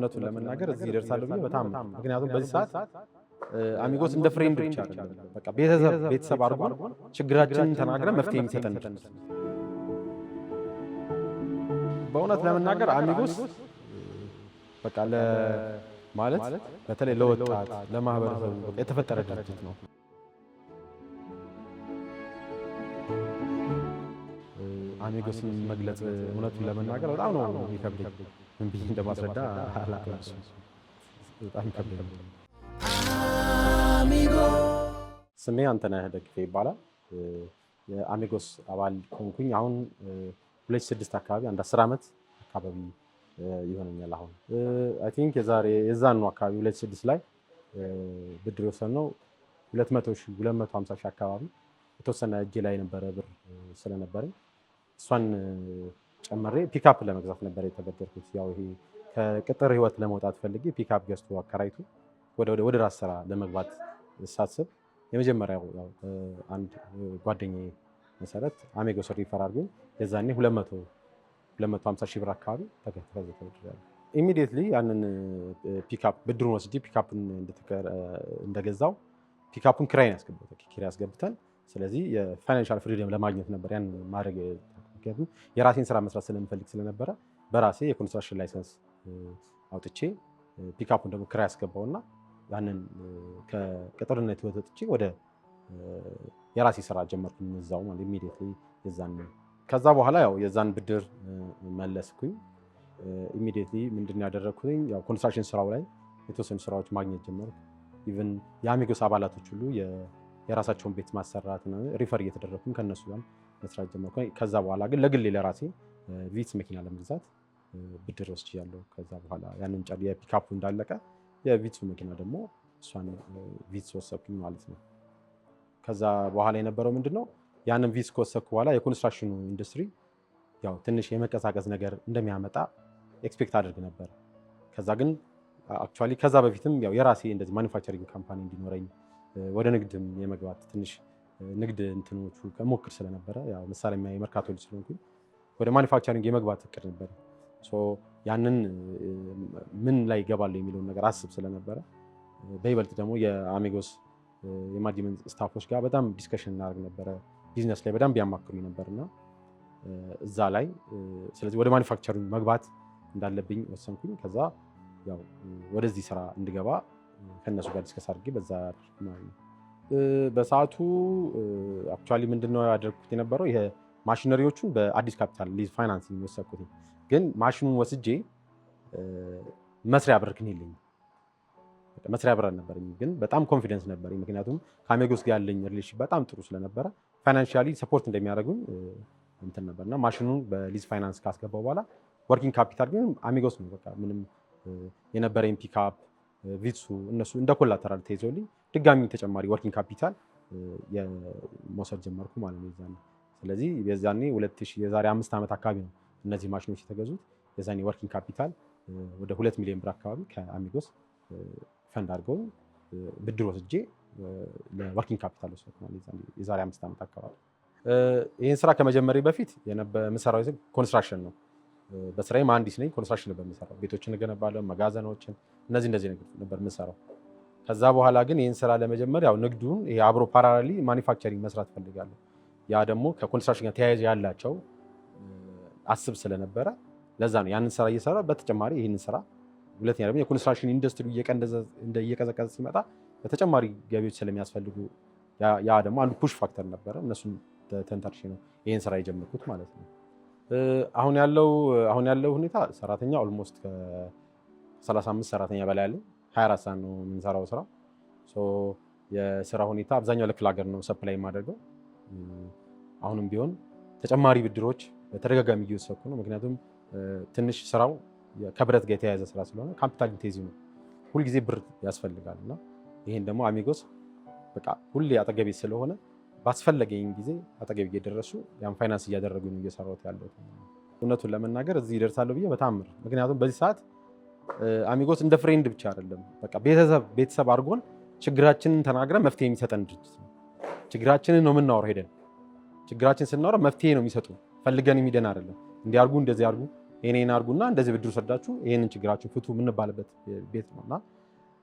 እውነቱን ለመናገር እዚህ ይደርሳለሁ ብዬ በጣም ምክንያቱም በዚህ ሰዓት አሚጎስ እንደ ፍሬንድ ብቻ አይደለም በቃ ቤተሰብ አድርጎ ችግራችንን ተናግረን መፍትሄ የሚሰጠን ድርጅት ነው። በእውነት ለመናገር አሚጎስ በቃ ማለት በተለይ ለወጣት ለማህበረሰቡ የተፈጠረ ድርጅት ነው። አሚጎስን መግለጽ እውነቱን ለመናገር በጣም ነው የሚከብደኝ። ምን ብዬ እንደማስረዳ አላውቅም። በጣም ይከብደኝ። ስሜ አንተነህ ደግፌ ይባላል። የአሚጎስ አባል ሆንኩኝ አሁን 2006 አካባቢ አንድ 10 ዓመት አካባቢ ይሆነኛል። አሁን አይ ቲንክ የዛኑ አካባቢ 2006 ላይ ብድር የወሰድነው 250 ሺህ አካባቢ የተወሰነ እጄ ላይ የነበረ ብር ስለነበረኝ እሷን ጨምሬ ፒካፕ ለመግዛት ነበር የተበደርኩት። ያው ይሄ ከቅጥር ህይወት ለመውጣት ፈልጌ ፒካፕ ገዝቶ አከራይቶ ወደ ራስ ስራ ለመግባት ሳስብ የመጀመሪያው ያው አንድ ጓደኛዬ መሰረት አሚጎስ ሪፈር አድርጎኝ የዛኔ 250 ሺህ ብር አካባቢ ተበድሬያለሁ። ኢሚዲየትሊ ያንን ፒካፕ ብድሩን ወስጄ ፒካፕን እንደገዛው ፒካፑን ኪራይ ያስገብተን ስለዚህ የፋይናንሻል ፍሪደም ለማግኘት ነበር ያን ማድረግ። ምክንያቱም የራሴን ስራ መስራት ስለምፈልግ ስለነበረ በራሴ የኮንስትራክሽን ላይሰንስ አውጥቼ ፒካፑን ደግሞ ኪራይ ያስገባውና ያንን ከቅጥርነት ወጥቼ ወደ የራሴ ስራ ጀመርኩኝ እዛው ማለት ኢሚዲየትሊ የዛን። ከዛ በኋላ ያው የዛን ብድር መለስኩኝ። ኢሚዲየትሊ ምንድን ያደረኩኝ ያው ኮንስትራክሽን ስራው ላይ የተወሰኑ ስራዎች ማግኘት ጀመርኩ። ኢቭን የአሚጎስ አባላቶች ሁሉ የራሳቸውን ቤት ማሰራት ነው ሪፈር እየተደረኩኝ ከነሱ ጋር መስራት ጀመርኩ። ከዛ በኋላ ግን ለግሌ ለራሴ ቪትስ መኪና ለመግዛት ብድር ወስጃለሁ። ከዛ በኋላ ያንን የፒካፑ እንዳለቀ የቪትሱ መኪና ደግሞ እሷን ቪትስ ወሰድኩኝ ማለት ነው። ከዛ በኋላ የነበረው ምንድነው ያንን ቪትስ ከወሰድኩ በኋላ የኮንስትራክሽኑ ኢንዱስትሪ ያው ትንሽ የመቀሳቀስ ነገር እንደሚያመጣ ኤክስፔክት አድርግ ነበር። ከዛ ግን አክቹአሊ ከዛ በፊትም ያው የራሴ እንደዚህ ማኒፋክቸሪንግ ካምፓኒ እንዲኖረኝ ወደ ንግድም የመግባት ትንሽ ንግድ እንትኖቹ ከሞክር ስለነበረ ያው ምሳሌ የመርካቶ ልጅ ስለሆንኩኝ ወደ ማኒፋክቸሪንግ የመግባት እቅድ ነበር። ያንን ምን ላይ ይገባለሁ የሚለውን ነገር አስብ ስለነበረ በይበልጥ ደግሞ የአሚጎስ የማኔጅመንት ስታፎች ጋር በጣም ዲስከሽን እናደርግ ነበረ። ቢዝነስ ላይ በጣም ቢያማክሩኝ ነበርና እዛ ላይ ስለዚህ ወደ ማኒፋክቸሪንግ መግባት እንዳለብኝ ወሰንኩኝ። ከዛ ያው ወደዚህ ስራ እንድገባ ከነሱ ጋር ዲስከስ አድርጌ በዛ ማለት ነው። በሰዓቱ አክቹአሊ ምንድነው ያደረኩት የነበረው ይሄ ማሽነሪዎቹን በአዲስ ካፒታል ሊዝ ፋይናንሲንግ ወሰድኩት። ግን ማሽኑን ወስጄ መስሪያ ብር ግን የለኝም። መስሪያ ብር አልነበረኝም፣ ግን በጣም ኮንፊደንስ ነበረኝ። ምክንያቱም ከአሚጎስ ጋር ያለኝ ሪሌሽን በጣም ጥሩ ስለነበረ ፋይናንሻሊ ሰፖርት እንደሚያደርጉኝ እንትን ነበርና ማሽኑን በሊዝ ፋይናንስ ካስገባው በኋላ ወርኪንግ ካፒታል ግን አሚጎስ ነው። በቃ ምንም የነበረኝ ፒካፕ ቪትሱ እነሱ እንደ ኮላተራል ተይዞልኝ ድጋሚ ተጨማሪ ወርኪንግ ካፒታል የመውሰድ ጀመርኩ ማለት ነው የዛኔ። ስለዚህ የዛኔ 2000 የዛሬ 5 ዓመት አካባቢ ነው እነዚህ ማሽኖች የተገዙት። የዛኔ ወርኪንግ ካፒታል ወደ 2 ሚሊዮን ብር አካባቢ ከአሚጎስ ፈንድ አድርገው ብድር ወስጄ ለወርኪንግ ካፒታል ወሰድኩ ማለት ነው የዛሬ 5 ዓመት አካባቢ። ይሄን ስራ ከመጀመሪያ በፊት የምሰራው ኮንስትራክሽን ነው። በስራዬ መሀንዲስ ነኝ። ኮንስትራክሽን ነበር የምሰራው። ቤቶችን እገነባለሁ፣ መጋዘኖችን እንደዚህ ነበር የምሰራው። ከዛ በኋላ ግን ይሄን ስራ ለመጀመር ያው ንግዱን ይሄ አብሮ ፓራሌሊ ማኒፋክቸሪንግ መስራት ፈልጋለሁ። ያ ደግሞ ከኮንስትራክሽን ጋር ተያያዥ ያላቸው አስብ ስለነበረ ለዛ ነው ያንን ስራ እየሰራ በተጨማሪ ይሄንን ስራ ሁለተኛ ደግሞ የኮንስትራክሽን ኢንዱስትሪ እየቀዘቀዘ ሲመጣ በተጨማሪ ገቢዎች ስለሚያስፈልጉ ያ ደግሞ አንዱ ፑሽ ፋክተር ነበረ። እነሱን ተንተርሼ ነው ይሄን ስራ የጀመርኩት ማለት ነው። አሁን ያለው ሁኔታ ሰራተኛ ኦልሞስት ከ35 ሰራተኛ በላይ አለ። 24 ሰዓት ነው የምንሰራው ስራ። የስራ ሁኔታ አብዛኛው ለክፍለ ሀገር ነው ሰፕላይ የማደርገው። አሁንም ቢሆን ተጨማሪ ብድሮች በተደጋጋሚ እየወሰድኩ ነው። ምክንያቱም ትንሽ ስራው ከብረት ጋር የተያያዘ ስራ ስለሆነ ካፒታል ኢንቴንሲቭ ነው፣ ሁልጊዜ ብር ያስፈልጋል እና ይሄን ደግሞ አሚጎስ በቃ ሁሌ አጠገቤ ስለሆነ ባስፈለገኝ ጊዜ አጠገቤ እየደረሱ ያን ፋይናንስ እያደረጉ ነው እየሰራሁት ያለሁት። እውነቱን ለመናገር እዚህ ይደርሳለሁ ብዬ በታምር ምክንያቱም በዚህ ሰዓት አሚጎስ እንደ ፍሬንድ ብቻ አይደለም፣ በቃ ቤተሰብ አድርጎን ችግራችንን ተናግረን መፍትሄ የሚሰጠን ድርጅት ነው። ችግራችንን ነው የምናወራው፣ ሄደን ችግራችን ስናወራ መፍትሄ ነው የሚሰጡ፣ ፈልገን የሚደን አይደለም። እንዲያርጉ እንደዚህ ያርጉ ይሄን አድርጉና እንደዚህ ብድሩ ሰዳችሁ ይሄንን ችግራችሁ ፍቱ የምንባልበት ቤት ነውና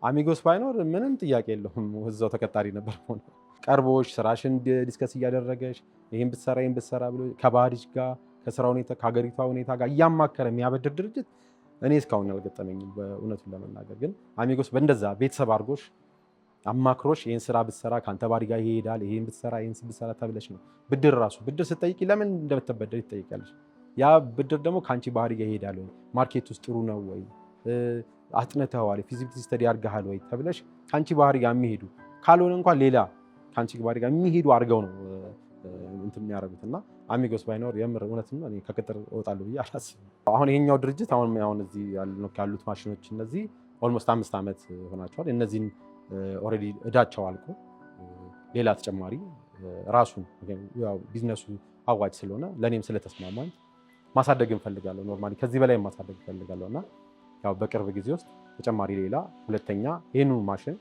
አሚጎስ ባይኖር ምንም ጥያቄ የለውም እዛው ተቀጣሪ ነበር ሆነ ቀርቦሽ ስራሽን ዲስከስ እያደረገሽ ይሄን ብትሰራ ብሎ ከባህሪሽ ጋር ከስራ ሁኔታ ከሀገሪቷ ሁኔታ ጋር እያማከረ የሚያበድር ድርጅት እኔ እስካሁን ያልገጠመኝም በእውነቱን ለመናገር ግን አሚጎስ በእንደዛ ቤተሰብ አድርጎሽ አማክሮሽ ይሄን ስራ ብትሰራ ካንተ ባህሪ ጋር ይሄዳል ይሄን ብትሰራ ተብለሽ ነው ብድር ራሱ ብድር ስትጠይቂ ለምን እንደምትበደር ይጠይቃልሽ ያ ብድር ደግሞ ካንቺ ባህሪ ጋር ይሄዳል ወይ ማርኬት ውስጥ ጥሩ ነው ወይ አጥነተዋል ፊዚቢሊቲ ስተዲ አድርገሃል ወይ ተብለሽ ካንቺ ባህሪ ጋር የሚሄዱ ካልሆነ እንኳን ሌላ ካንቺ ባህሪ ጋር የሚሄዱ አድርገው ነው እንትን የሚያደርጉትና አሚጎስ ባይኖር የምር እውነትም እኔ ከቅጥር እወጣለሁ ብዬ አላስብም። አሁን ይሄኛው ድርጅት አሁን እዚህ ያሉት ማሽኖች እነዚህ ኦልሞስት 5 ዓመት ሆናቸዋል። እነዚህን ኦልሬዲ እዳቸው አልቆ ሌላ ተጨማሪ ራሱን ያው ቢዝነሱ አዋጭ ስለሆነ ለኔም ስለተስማማኝ ማሳደግ እንፈልጋለሁ። ኖርማሊ ከዚህ በላይ ማሳደግ እንፈልጋለሁና ያው በቅርብ ጊዜ ውስጥ ተጨማሪ ሌላ ሁለተኛ ይሄንን ማሽን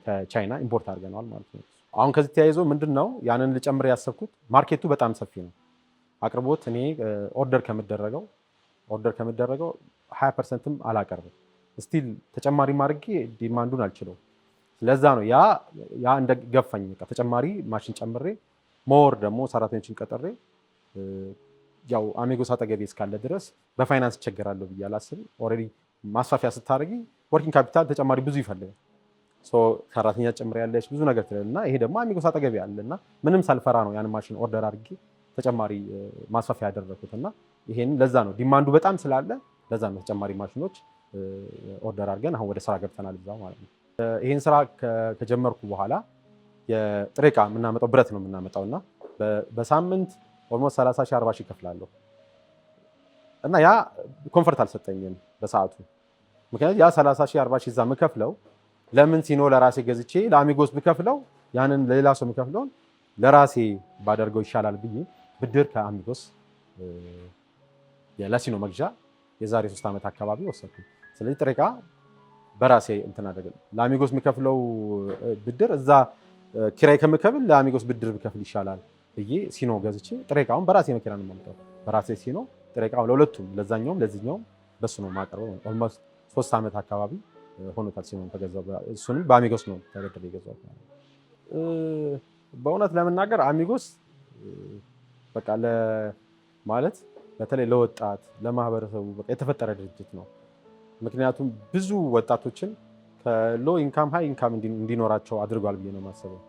ከቻይና ኢምፖርት አድርገናል ማለት ነው። አሁን ከዚህ ተያይዞ ምንድነው ያንን ልጨምር ያሰብኩት ማርኬቱ በጣም ሰፊ ነው። አቅርቦት እኔ ኦርደር ከመደረገው 20%ም አላቀርብም ስቲል ተጨማሪ ማድረጌ ዲማንዱን አልችለው። ስለዛ ነው ያ እንደገፋኝ በቃ ተጨማሪ ማሽን ጨምሬ ሞር ደግሞ ሰራተኞችን ቀጥሬ ያው አሚጎስ አጠገቤ እስካለ ድረስ በፋይናንስ እቸገራለሁ ብዬ አላስብም። ኦልሬዲ ማስፋፊያ ስታደርጊ ወርኪንግ ካፒታል ተጨማሪ ብዙ ይፈልጋል። ሰራተኛ ጨምሬ ያለሽ ብዙ ነገር ትላለና ይሄ ደግሞ አሚጎስ አጠገቤ አለና ምንም ሳልፈራ ነው ያን ማሽን ኦርደር አድርጌ ተጨማሪ ማስፋፊያ ያደረኩትና ይሄን ለዛ ነው ዲማንዱ በጣም ስላለ ለዛ ነው ተጨማሪ ማሽኖች ኦርደር አድርገን አሁን ወደ ስራ ገብተናል እዛው ማለት ነው። ይሄን ስራ ከጀመርኩ በኋላ የጥሬ ዕቃ የምናመጣው ብረት ነው የምናመጣውና በሳምንት ኦልሞስት 30 ሺህ 40 ሺህ ከፍላለሁ እና ያ ኮንፈርት አልሰጠኝም በሰዓቱ። ምክንያቱም ያ 30 ሺህ 40 ሺህ እዛ የምከፍለው ለምን ሲኖ ለራሴ ገዝቼ ለአሚጎስ ብከፍለው ያንን ለሌላ ሰው የምከፍለውን ለራሴ ባደርገው ይሻላል ብዬ ብድር ከአሚጎስ ለሲኖ መግዣ የዛሬ 3 ዓመት አካባቢ ወሰድኩኝ። ስለዚህ ጥሬ ዕቃ በራሴ እንትን አደረገ ለአሚጎስ የምከፍለው ብድር እዛ ኪራይ ከምከፍል ለአሚጎስ ብድር ብከፍል ይሻላል ብዬ ሲኖ ገዝቼ ጥሬ ዕቃውን በራሴ መኪና ነው የማመጣው። በራሴ ሲኖ ጥሬ ዕቃው ለሁለቱም ለዛኛውም ለዚህኛውም በሱ ነው የማቀርበው። ኦልሞስት 3 ዓመት አካባቢ ሆኖታል ሲኖ ተገዛው። እሱንም በአሚጎስ ነው ተበድሬ የገዛሁት። በእውነት ለመናገር አሚጎስ በቃ ማለት በተለይ ለወጣት ለማህበረሰቡ በቃ የተፈጠረ ድርጅት ነው። ምክንያቱም ብዙ ወጣቶችን ከሎ ኢንካም ሃይ ኢንካም እንዲኖራቸው አድርጓል ብዬ ነው የማስበው።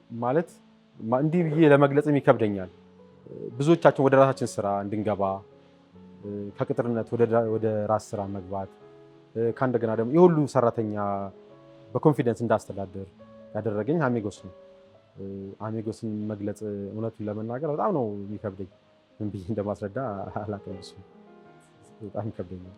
ማለት እንዲህ ብዬ ለመግለጽም ይከብደኛል። ብዙዎቻችን ወደ ራሳችን ስራ እንድንገባ ከቅጥርነት ወደ ራስ ስራ መግባት ከእንደገና ደግሞ የሁሉ ሰራተኛ በኮንፊደንስ እንዳስተዳደር ያደረገኝ አሚጎስ ነው። አሚጎስን መግለጽ እውነቱን ለመናገር በጣም ነው የሚከብደኝ። ምን ብዬ እንደማስረዳ አላውቅም። በጣም ይከብደኛል።